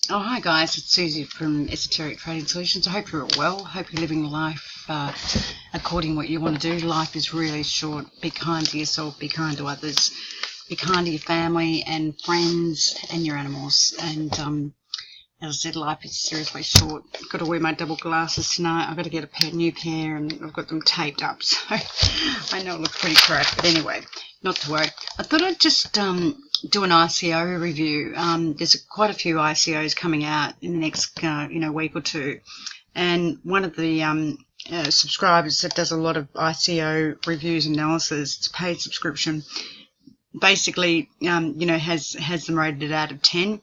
Oh, hi guys, it's Susie from Esoteric Trading Solutions. I hope you're well. Hope you're living life according to what you want to do. Life is really short. Be kind to yourself, be kind to others, be kind to your family and friends and your animals. And as I said, life is seriously short. I've got to wear my double glasses tonight. I've got to get a new pair and I've got them taped up. So I know it looks pretty crap, but anyway, not to worry. I thought I'd just do an ICO review. There's quite a few ICOs coming out in the next week or two, and one of the subscribers that does a lot of ICO reviews and analysis, it's a paid subscription, basically has them rated out of 10,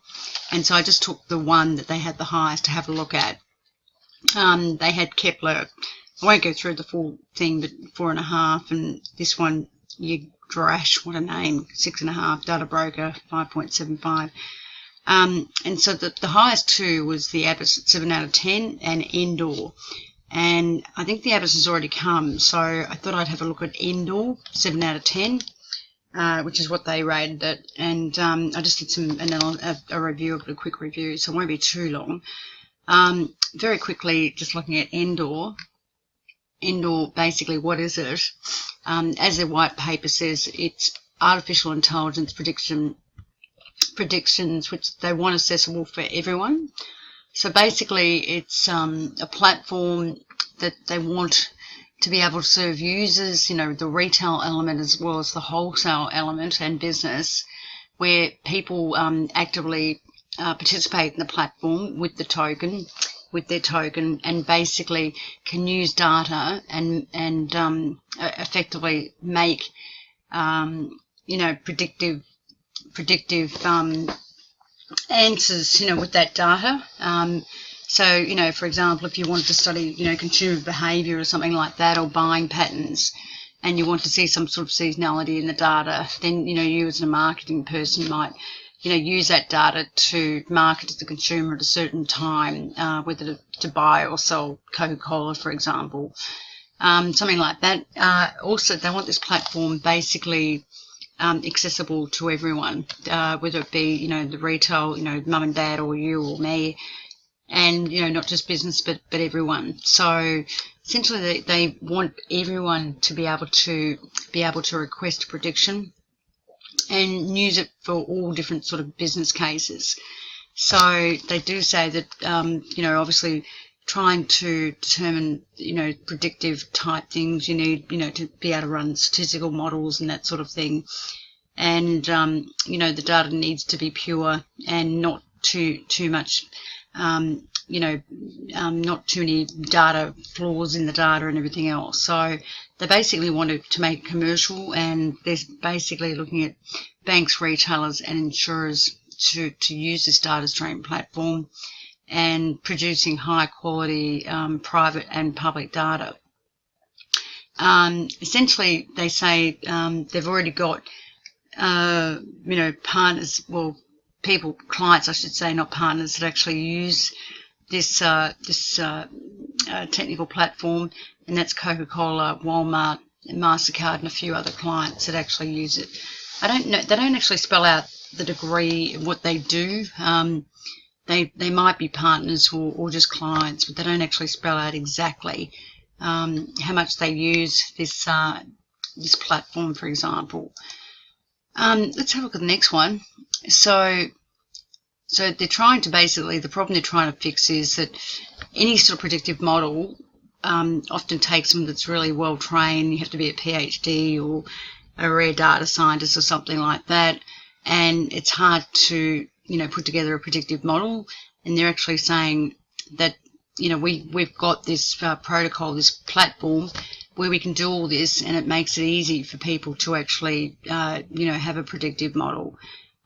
and so I just took the one that they had the highest to have a look at. They had Kepler. I won't go through the full thing, but 4.5, and this one, Drash, what a name, 6.5, Data Broker 5.75. And so the highest two was the Abyss at 7 out of 10 and Endor. And I think the Abyss has already come, so I thought I'd have a look at Endor, 7 out of 10, which is what they rated it. And I just did a review of it, a quick review, so it won't be too long. Very quickly, just looking at Endor. Endor, basically, what is it? As their white paper says, it's artificial intelligence predictions which they want accessible for everyone. So basically, it's a platform that they want to be able to serve users, the retail element as well as the wholesale element and business, where people actively participate in the platform with their token, and basically can use data and effectively make predictive answers with that data. So for example, if you wanted to study consumer behavior or something like that, or buying patterns, and you want to see some sort of seasonality in the data, then you as a marketing person might use that data to market to the consumer at a certain time, whether to buy or sell Coca-Cola, for example, something like that. Also, they want this platform basically accessible to everyone, whether it be the retail, mum and dad, or you or me, and not just business but everyone. So essentially, they want everyone to be able to request a prediction and use it for all different sort of business cases. So they do say that, obviously trying to determine, predictive type things, you need, to be able to run statistical models and that sort of thing. And, the data needs to be pure and not too much, not too many data flaws in the data and everything else. So they basically wanted to make it commercial, and they're basically looking at banks, retailers and insurers to use this data stream platform and producing high quality private and public data. Essentially, they say they've already got partners, clients, I should say, not partners, that actually use this technical platform, and that's Coca-Cola, Walmart, and MasterCard, and a few other clients that actually use it. I don't know, they don't actually spell out the degree of what they do. They might be partners or just clients, but they don't actually spell out exactly how much they use this platform, for example. Let's have a look at the next one. So they're trying to the problem they're trying to fix is that any sort of predictive model often takes someone that's really well trained. You have to be a PhD or a rare data scientist or something like that, and it's hard to put together a predictive model. And they're actually saying that we've got this protocol, this platform, where we can do all this, and it makes it easy for people to actually have a predictive model.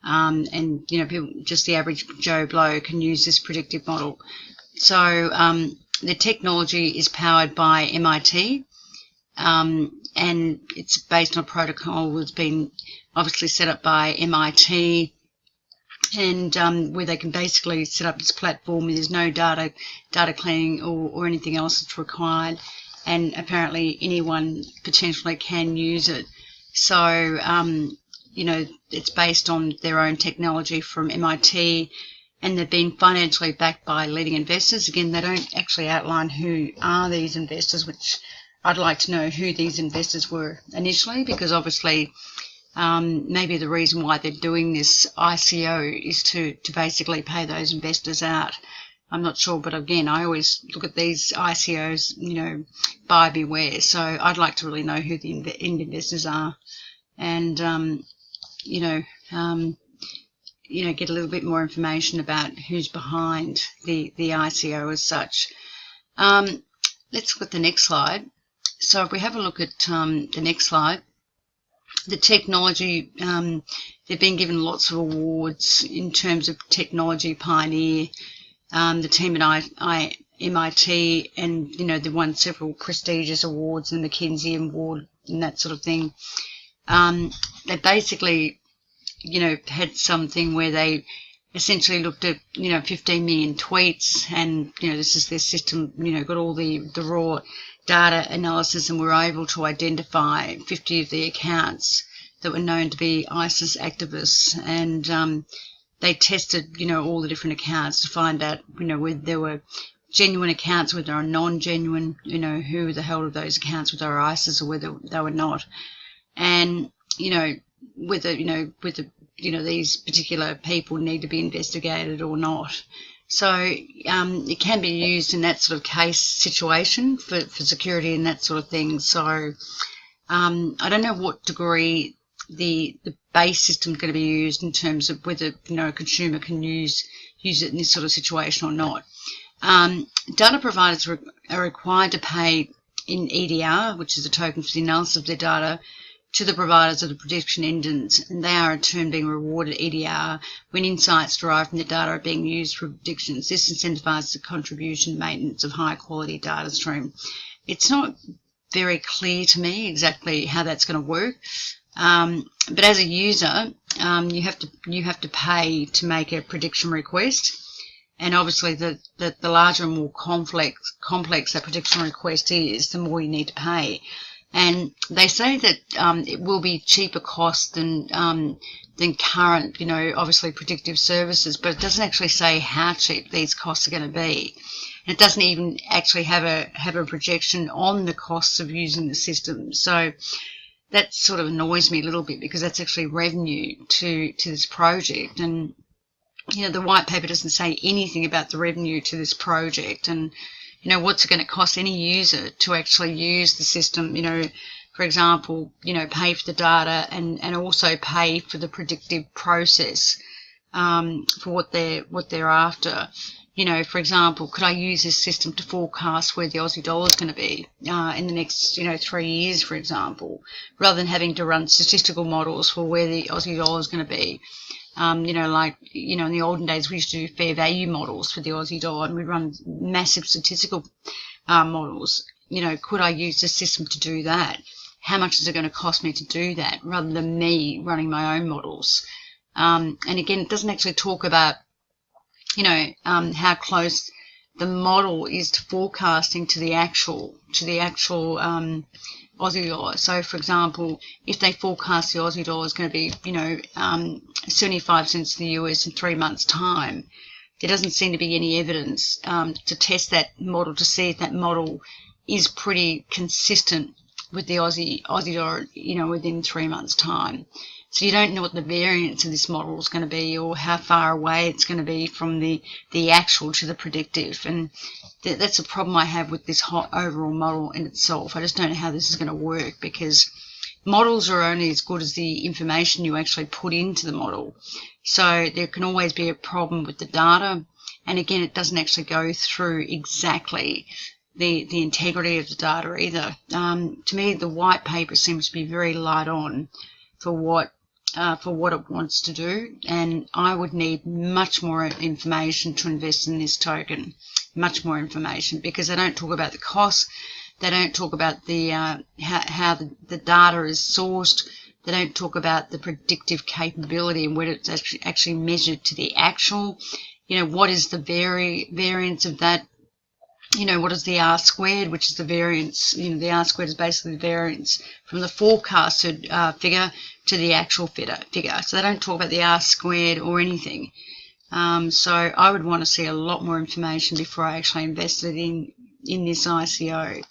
And people, just the average Joe Blow, can use this predictive model. So the technology is powered by MIT, and it's based on a protocol that's been obviously set up by MIT, and where they can basically set up this platform where there's no data cleaning or anything else that's required, and apparently anyone potentially can use it. So it's based on their own technology from MIT, and they've been financially backed by leading investors. Again, they don't actually outline who are these investors, which I'd like to know who these investors were initially, because obviously maybe the reason why they're doing this ICO is to basically pay those investors out. I'm not sure, but again, I always look at these ICOs, you know, buyer beware. So I'd like to really know who the end investors are, and get a little bit more information about who's behind the ICO as such. Let's look at the next slide. So if we have a look at the next slide, the technology, they've been given lots of awards in terms of technology pioneer. The team at MIT, and you know, they won several prestigious awards, the McKinsey Award and that sort of thing. They basically, you know, had something where they essentially looked at, you know, 15 million tweets, and you know, this is their system, you know, got all the raw data analysis, and were able to identify 50 of the accounts that were known to be ISIS activists, and they tested, you know, all the different accounts to find out, you know, whether there were genuine accounts, whether they were non-genuine, you know, who the hell of those accounts, whether they were ISIS or whether they were not, and you know, whether these particular people need to be investigated or not. So it can be used in that sort of case situation for security and that sort of thing. So I don't know what degree the base system is going to be used in terms of whether, you know, a consumer can use it in this sort of situation or not. Data providers are required to pay in EDR, which is a token for the analysis of their data, to the providers of the prediction engines, and they are in turn being rewarded EDR when insights derived from the data are being used for predictions. This incentivises the contribution and maintenance of high quality data stream. It's not very clear to me exactly how that's going to work, but as a user, you have to pay to make a prediction request, and obviously the larger and more complex that prediction request is, the more you need to pay. And they say that it will be cheaper cost than current, you know, obviously predictive services, but it doesn't actually say how cheap these costs are going to be. And it doesn't even actually have a projection on the costs of using the system. So that sort of annoys me a little bit, because that's actually revenue to this project. And you know, the white paper doesn't say anything about the revenue to this project, and you know, what's it going to cost any user to actually use the system, you know, for example, you know, pay for the data and also pay for the predictive process for what they're after. You know, for example, could I use this system to forecast where the Aussie dollar is going to be in the next, you know, 3 years, for example, rather than having to run statistical models for where the Aussie dollar is going to be? You know, like, you know, in the olden days, we used to do fair value models for the Aussie dollar, and we'd run massive statistical models. You know, could I use the system to do that? How much is it going to cost me to do that, rather than me running my own models? And again, it doesn't actually talk about, you know, how close the model is to forecasting to the actual Aussie dollar. So, for example, if they forecast the Aussie dollar is going to be, you know, 75 cents to the US in 3 months' time, there doesn't seem to be any evidence to test that model to see if that model is pretty consistent with the Aussie dollar, you know, within 3 months' time. So you don't know what the variance of this model is going to be, or how far away it's going to be from the actual to the predictive. And that's a problem I have with this whole overall model in itself. I just don't know how this is going to work, because models are only as good as the information you actually put into the model. So there can always be a problem with the data. And again, it doesn't actually go through exactly the integrity of the data either. To me, the white paper seems to be very light on for what it wants to do, and I would need much more information to invest in this token, much more information, because they don't talk about the costs, they don't talk about the how the data is sourced, they don't talk about the predictive capability and whether it's actually measured to the actual, you know, what is the variance of that. You know, what is the R squared, which is the variance? You know, the R squared is basically the variance from the forecasted figure to the actual figure. So they don't talk about the R squared or anything. So I would want to see a lot more information before I actually invested in this ICO.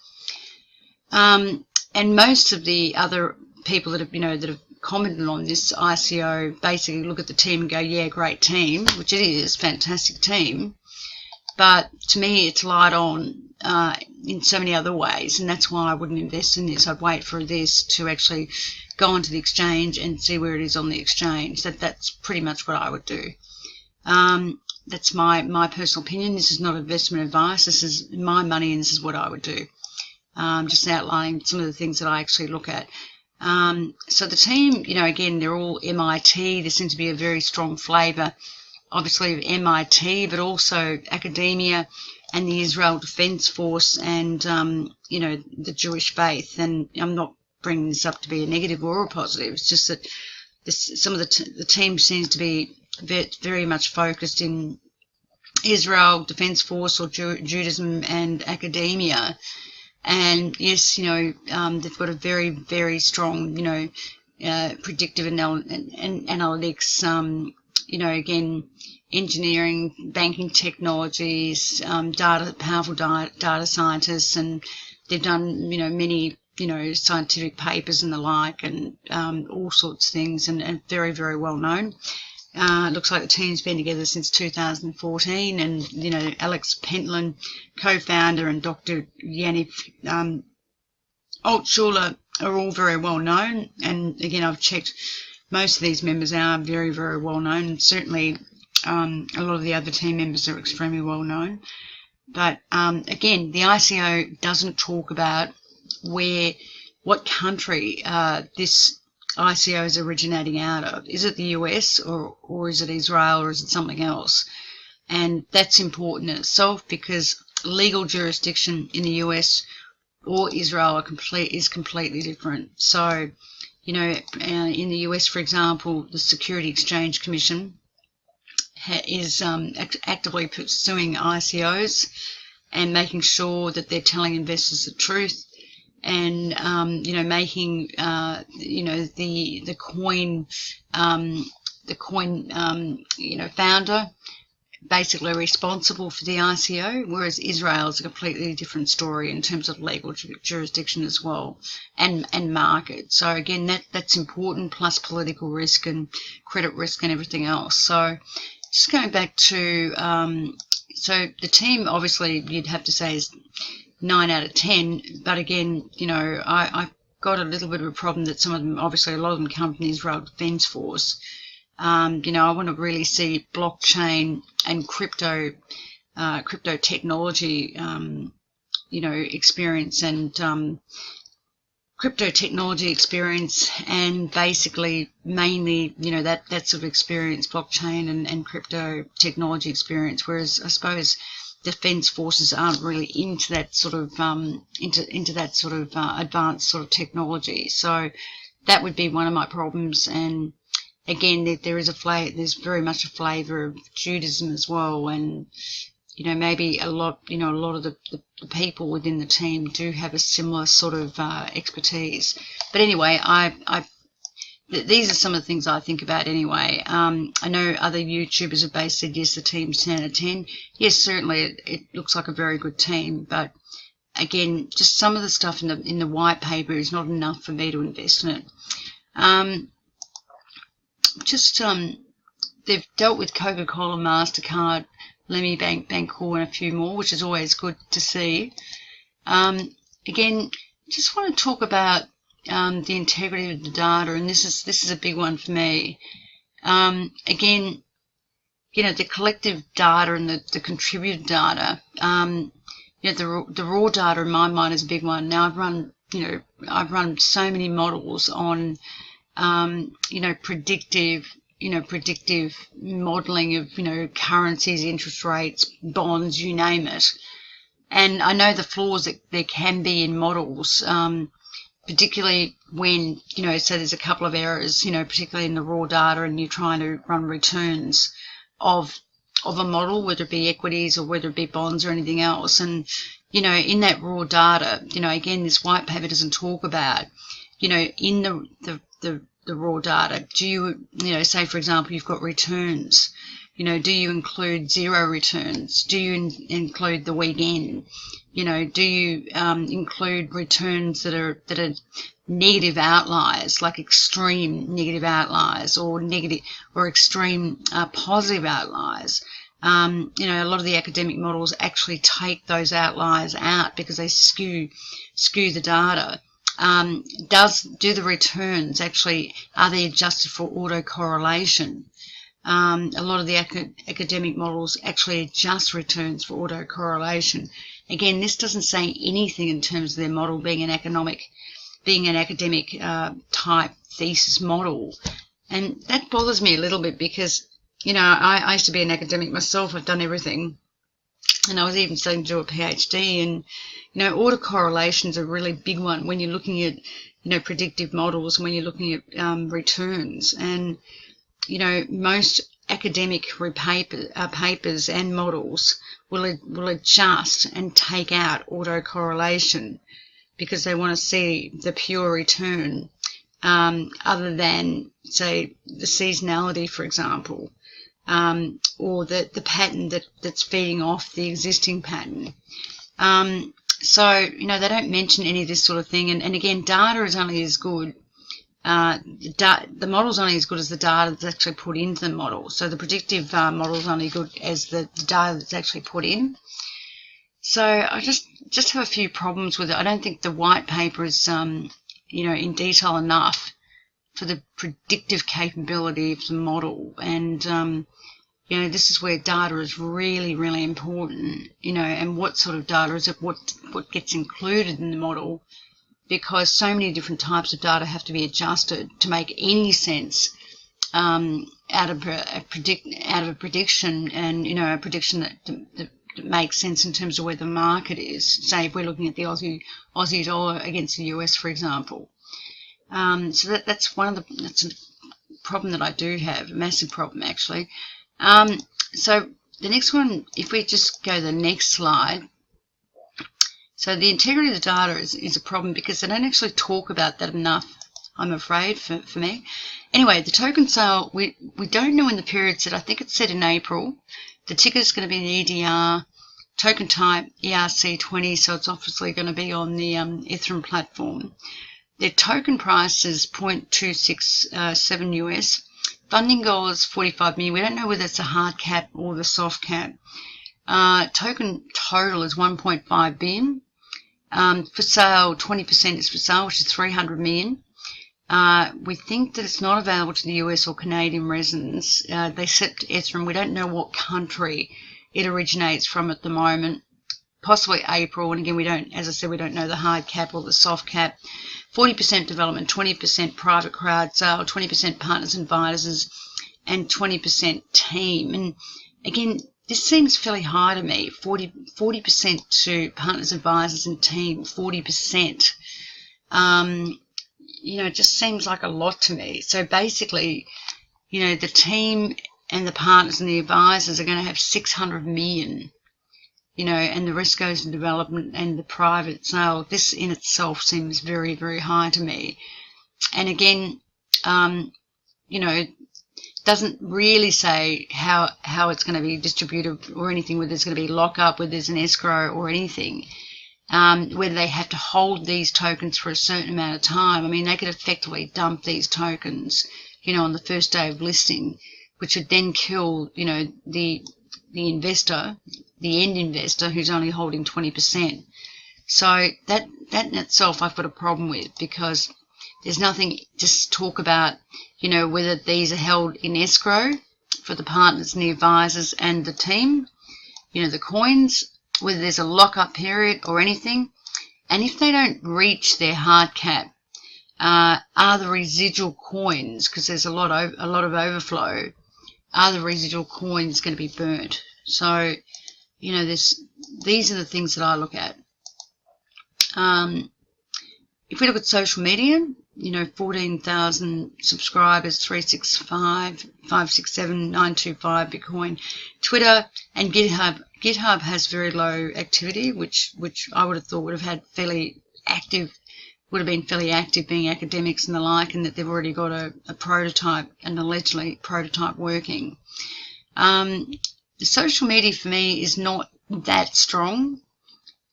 And most of the other people that have commented on this ICO basically look at the team and go, yeah, great team, which it is, fantastic team. But to me, it's light on in so many other ways, and that's why I wouldn't invest in this. I'd wait for this to actually go onto the exchange and see where it is on the exchange. That's pretty much what I would do. That's my personal opinion. This is not investment advice. This is my money, and this is what I would do. Just outlining some of the things that I actually look at. So the team, again, they're all MIT. There seems to be a very strong flavour, obviously, of MIT, but also academia and the Israel Defence Force and, the Jewish faith. And I'm not bringing this up to be a negative or a positive. It's just that some of the team seems to be very much focused in Israel Defence Force or Judaism and academia. And yes, they've got a very, very strong, predictive analytics, again, engineering, banking technologies, powerful data scientists, and they've done, many, scientific papers and the like, and all sorts of things, and very, very well known. It looks like the team's been together since 2014, and Alex Pentland, co-founder, and Dr. Yannick Altschuler are all very well known. And again, I've checked; most of these members are very, very well known. Certainly, a lot of the other team members are extremely well known. But again, the ICO doesn't talk about what country this ICO is originating out of. Is it the US or is it Israel or is it something else? And that's important in itself, because legal jurisdiction in the US or Israel is completely different. So, in the US, for example, the Security Exchange Commission is actively pursuing ICOs and making sure that they're telling investors the truth. And making the coin founder basically responsible for the ICO, whereas Israel is a completely different story in terms of legal jurisdiction as well, and market. So again, that's important, plus political risk and credit risk and everything else. So just going back to so the team, obviously you'd have to say is 9 out of 10, but again, I've got a little bit of a problem that some of them, obviously a lot of them come from the Israel Defence Force. I want to really see blockchain and crypto technology, experience and crypto technology experience, and basically mainly, that sort of experience, blockchain and crypto technology experience, whereas I suppose defence forces aren't really into that sort of into that sort of advanced sort of technology. So that would be one of my problems. And again, there's very much a flavour of Judaism as well, and maybe a lot of the people within the team do have a similar sort of expertise. But anyway, these are some of the things I think about anyway. I know other YouTubers have basically said, yes, the team's 10 out of 10. Yes, certainly it looks like a very good team, but again, just some of the stuff in the white paper is not enough for me to invest in it. They've dealt with Coca-Cola, MasterCard, Lemmy Bank, Bancorp, and a few more, which is always good to see. Again, just want to talk about the integrity of the data, and this is a big one for me. Again, the collective data and the contributed data. The raw data in my mind is a big one. Now I've run so many models on predictive modeling of currencies, interest rates, bonds, you name it. And I know the flaws that there can be in models. Particularly when, so there's a couple of errors, particularly in the raw data, and you're trying to run returns of a model, whether it be equities or whether it be bonds or anything else. And, in that raw data, again, this white paper doesn't talk about, in the raw data, do you, say, for example, you've got returns. You know, do you include zero returns? Do you include the weekend? You know, do you include returns that are negative outliers, like extreme negative outliers, or negative or extreme positive outliers? You know, a lot of the academic models actually take those outliers out because they skew the data. Do the returns actually, are they adjusted for autocorrelation? A lot of the academic models actually adjust returns for autocorrelation. Again, this doesn't say anything in terms of their model being an academic type thesis model. And that bothers me a little bit because, you know, I used to be an academic myself. I've done everything. And I was even starting to do a PhD. And, you know, autocorrelation is a really big one when you're looking at, you know, predictive models, when you're looking at returns. And, you know, most academic papers and models will adjust and take out autocorrelation because they want to see the pure return, other than, say, the seasonality, for example, or the pattern that's feeding off the existing pattern. So, you know, they don't mention any of this sort of thing. And again, data is only as good. The model's only as good as the data that's actually put into the model. So the predictive model is only good as the data that's actually put in. So I just have a few problems with it. I don't think the white paper is, you know, in detail enough for the predictive capability of the model. And, you know, this is where data is really, really important, you know, and what sort of data is it, what gets included in the model, because so many different types of data have to be adjusted to make any sense out of a prediction, and, you know, a prediction that makes sense in terms of where the market is. Say if we're looking at the Aussie dollar against the US, for example. So that's a problem that I do have, a massive problem actually. So the next one, if we just go to the next slide. So the integrity of the data is a problem because they don't actually talk about that enough, I'm afraid, for me. Anyway, the token sale, we don't know when the period set. I think it's set in April. The ticker is going to be an EDR, token type ERC20, so it's obviously going to be on the Ethereum platform. Their token price is 0.267 US. Funding goal is 45 million. We don't know whether it's a hard cap or the soft cap. Token total is 1.5 billion. For sale, 20% is for sale, which is 300 million. We think that it's not available to the US or Canadian residents. They accept Ethereum. We don't know what country it originates from at the moment. Possibly April. And again, we don't, as I said, we don't know the hard cap or the soft cap. 40% development, 20% private crowd sale, 20% partners and advisors, and 20% team. And again, this seems fairly high to me. 40% to partners, advisors, and team. 40%. You know, it just seems like a lot to me. So basically, you know, the team and the partners and the advisors are going to have 600 million. You know, and the rest goes to development and the private sale. This in itself seems very, very high to me. And again, you know, doesn't really say how it's going to be distributed or anything, whether there's going to be lockup, whether there's an escrow or anything, whether they have to hold these tokens for a certain amount of time. I mean, they could effectively dump these tokens, you know, on the first day of listing, which would then kill, you know, the investor, the end investor, who's only holding 20%. So that in itself I've got a problem with, because there's nothing to talk about, you know, whether these are held in escrow for the partners and the advisors and the team, you know, the coins, whether there's a lock-up period or anything. And if they don't reach their hard cap, are the residual coins, because there's a lot of overflow, are the residual coins going to be burnt? So, you know, these are the things that I look at. If we look at social media, you know, 14,000 subscribers, 365, 567, 925 Bitcoin. Twitter and GitHub. GitHub has very low activity, which I would have thought would have been fairly active, being academics and the like, and that they've already got a prototype, an allegedly prototype working. The social media for me is not that strong.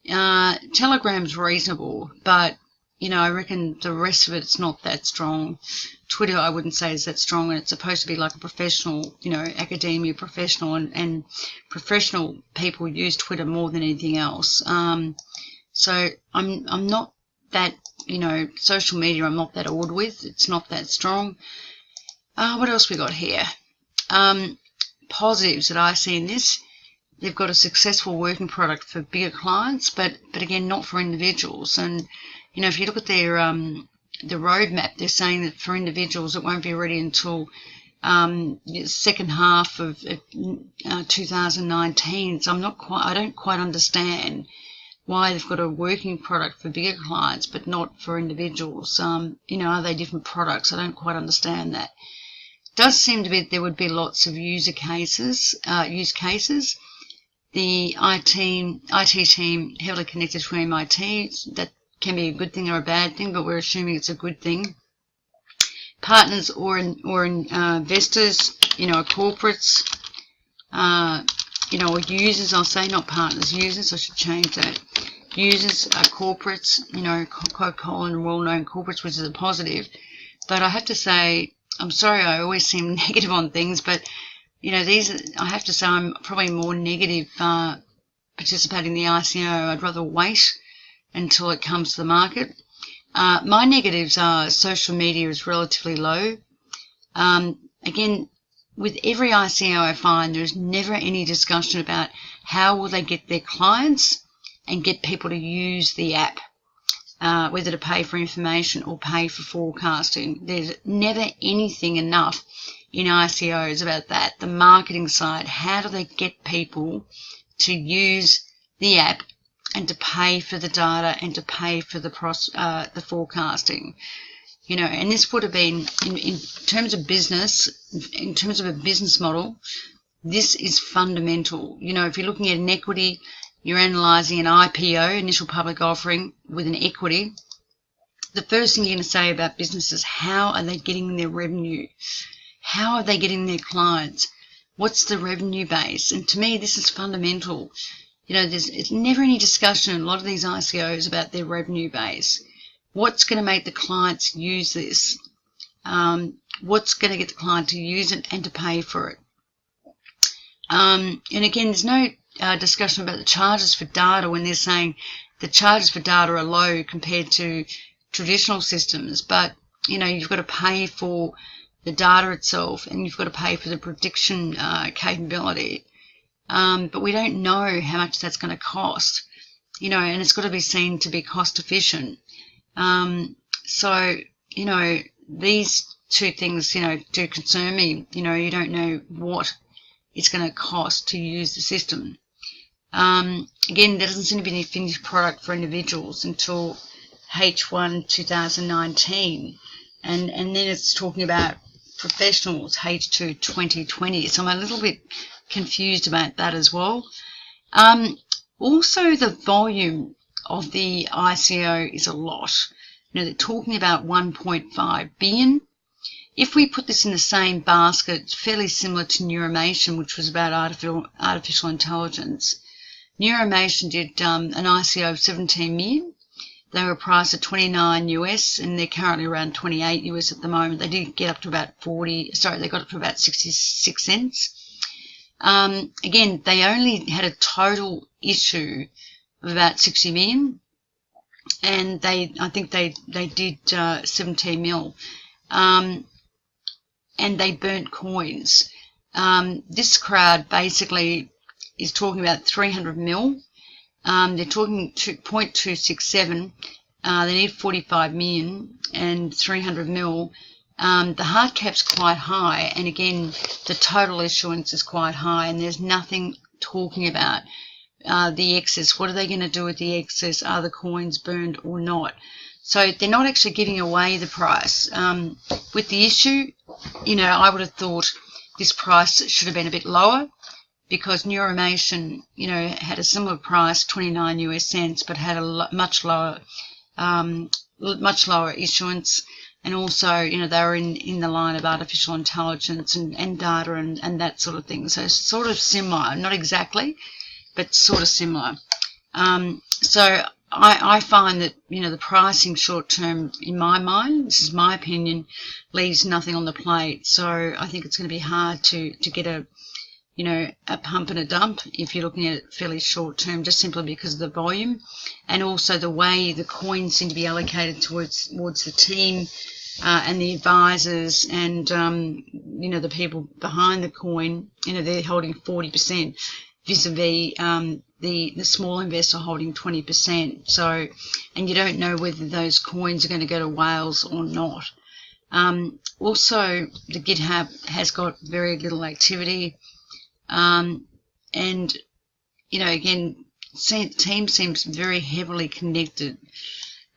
Telegram's reasonable, but I reckon the rest of it's not that strong. Twitter, I wouldn't say is that strong, and it's supposed to be like a professional, academia professional, and professional people use Twitter more than anything else. So I'm not that, social media I'm not that awed with. It's not that strong. What else we got here? Positives that I see in this. They've got a successful working product for bigger clients, but again, not for individuals. And, if you look at their the roadmap, they're saying that for individuals, it won't be ready until the second half of 2019. So I don't quite understand why they've got a working product for bigger clients, but not for individuals. Are they different products? I don't quite understand that. It does seem to be that there would be lots of use cases. The IT team heavily connected to MIT. That can be a good thing or a bad thing, but we're assuming it's a good thing. Partners or investors, corporates, or users. I'll say not partners, users. I should change that. Users are corporates. Coca-Cola and well-known corporates, which is a positive. But I have to say, I'm sorry, I always seem negative on things, but I have to say I'm probably more negative participating in the ICO. I'd rather wait until it comes to the market. My negatives are social media is relatively low. Again, with every ICO I find there's never any discussion about how will they get their clients and get people to use the app, whether to pay for information or pay for forecasting. There's never anything enough in ICOs about that. The marketing side, how do they get people to use the app and to pay for the data and to pay for the forecasting? And this would have been, in terms of business, in terms of a business model, this is fundamental. If you're looking at an equity, you're analysing an IPO, initial public offering, with an equity. The first thing you're going to say about businesses, how are they getting their revenue? How are they getting their clients? What's the revenue base? And to me, this is fundamental. It's never any discussion in a lot of these ICOs about their revenue base. What's going to make the clients use this? What's going to get the client to use it and to pay for it? And again, there's no discussion about the charges for data when they're saying the charges for data are low compared to traditional systems. But, you've got to pay for the data itself, and you've got to pay for the prediction capability. But we don't know how much that's going to cost, and it's got to be seen to be cost efficient. So, these two things, do concern me. You don't know what it's going to cost to use the system. Again, there doesn't seem to be any finished product for individuals until H1 2019. And then it's talking about professionals, H2 2020. So I'm a little bit confused about that as well. Also, the volume of the ICO is a lot. They're talking about 1.5 billion. If we put this in the same basket, it's fairly similar to Neuromation, which was about artificial intelligence. Neuromation did an ICO of 17 million. They were priced at 29 US, and they're currently around 28 US at the moment. They did get up to about they got up to about 66 cents. Again, they only had a total issue of about 60 million, and I think they did 17 mil. And they burnt coins. This crowd basically is talking about 300 mil. They're talking 0.267. They need 45 million and 300 mil. The hard cap's quite high, and again, the total issuance is quite high, and there's nothing talking about the excess. What are they going to do with the excess? Are the coins burned or not? So they're not actually giving away the price. With the issue, I would have thought this price should have been a bit lower, because Neuromation, had a similar price, 29 US cents, but had a much lower issuance. And also, you know, they're in the line of artificial intelligence and data and that sort of thing. So sort of similar, not exactly, but sort of similar. So I find that, you know, the pricing short term, in my mind, this is my opinion, leaves nothing on the plate. So I think it's going to be hard to get a, you know, a pump and a dump if you're looking at it fairly short term, just simply because of the volume and also the way the coins seem to be allocated towards the team and the advisors and, you know, the people behind the coin. You know, they're holding 40% vis-a-vis the small investor holding 20%. So, and you don't know whether those coins are going to go to whales or not. Also, the GitHub has got very little activity. And, you know, again, team seems very heavily connected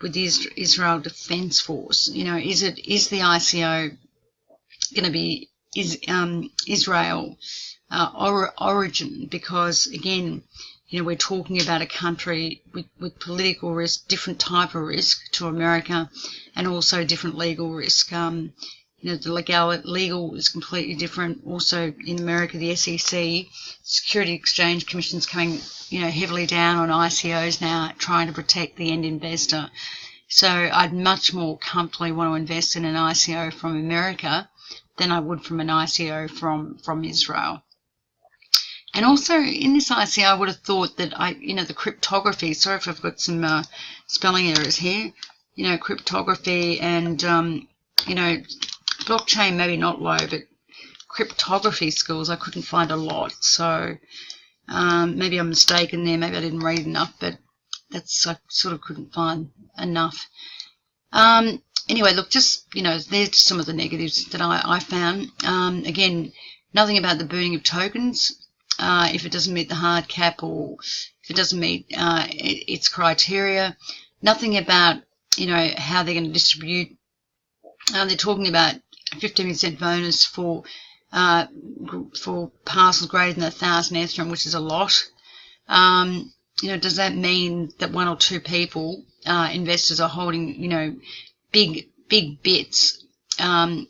with the Israel Defense Force. You know, is the ICO going to be Israel origin? Because again, you know, we're talking about a country with political risk, different type of risk to America, and also different legal risk. You know, the legal is completely different. Also in America, the SEC, Security Exchange Commission's coming, you know, heavily down on ICOs now, trying to protect the end investor. So I'd much more comfortably want to invest in an ICO from America than I would from an ICO from Israel. And also in this ICO, I would have thought that you know, the cryptography, sorry if I've got some spelling errors here, you know, cryptography and, you know, blockchain maybe not low, but cryptography skills I couldn't find a lot. So maybe I'm mistaken there. Maybe I didn't read enough, but I sort of couldn't find enough. Anyway, look, just, you know, there's just some of the negatives that I found. Again, nothing about the burning of tokens if it doesn't meet the hard cap or if it doesn't meet its criteria. Nothing about, you know, how they're going to distribute. They're talking about a 15% bonus for parcels greater than 1,000 Ethereum, which is a lot. You know, does that mean that one or two people, investors, are holding, you know, big bits, and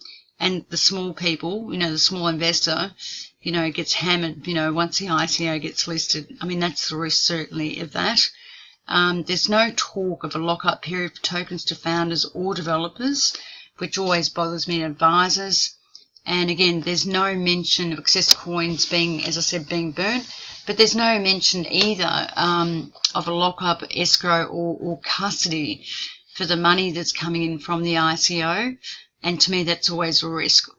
the small people, you know, the small investor, you know, gets hammered, you know, once the ICO gets listed? I mean, that's the risk certainly of that. There's no talk of a lock-up period for tokens to founders or developers, which always bothers me, and advisors. And again, there's no mention of excess coins being, as I said, being burnt, but there's no mention either of a lock-up, escrow or custody for the money that's coming in from the ICO. And to me, that's always a risk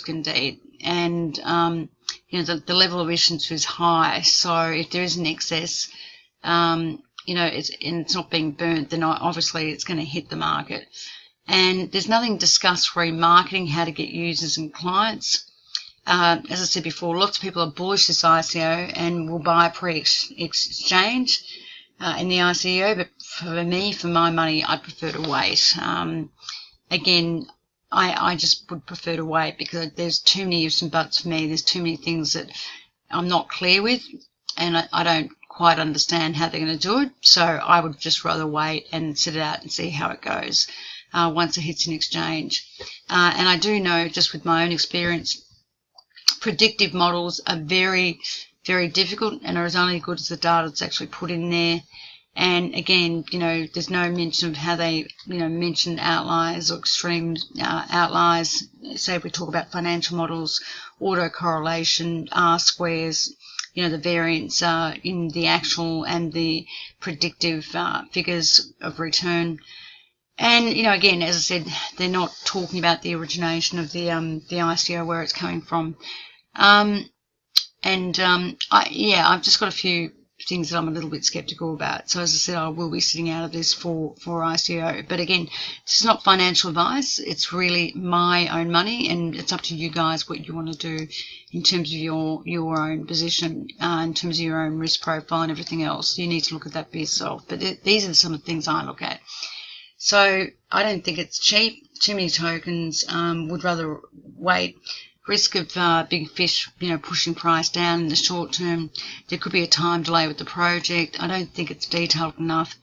indeed. And, you know, the level of issuance is high. So if there is an excess, you know, it's not being burnt, then obviously it's going to hit the market. And there's nothing discussed remarketing, how to get users and clients. As I said before, lots of people are bullish this ICO and will buy pre-exchange in the ICO, but for me, for my money, I prefer to wait. Again, I just would prefer to wait because there's too many ifs and buts for me. There's too many things that I'm not clear with, and I don't quite understand how they're going to do it. So I would just rather wait and sit it out and see how it goes once it hits an exchange. And I do know, just with my own experience, predictive models are very, very difficult and are as only good as the data that's actually put in there. And again, you know, there's no mention of how they, you know, mention outliers or extreme outliers. Say if we talk about financial models, autocorrelation, R-squares, you know, the variance in the actual and the predictive figures of return. And, you know, again, as I said, they're not talking about the origination of the ICO, where it's coming from. I've just got a few things that I'm a little bit skeptical about. So as I said, I will be sitting out of this for ICO. But again, this is not financial advice. It's really my own money, and it's up to you guys what you want to do in terms of your own position, in terms of your own risk profile and everything else. You need to look at that for yourself. But these are some of the things I look at. So I don't think it's cheap. Too many tokens. Would rather wait. Risk of big fish, you know, pushing price down in the short term. There could be a time delay with the project. I don't think it's detailed enough.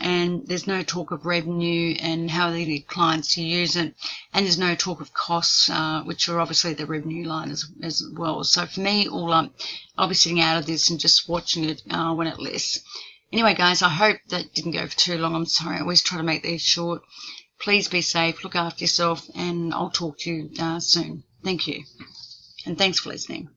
and there's no talk of revenue and how they get clients to use it, and there's no talk of costs, which are obviously the revenue line as well. So for me, all I'll be sitting out of this and just watching it when it lists. Anyway, guys, I hope that didn't go for too long. I'm sorry, I always try to make these short. Please be safe, look after yourself, and I'll talk to you soon. Thank you, and thanks for listening.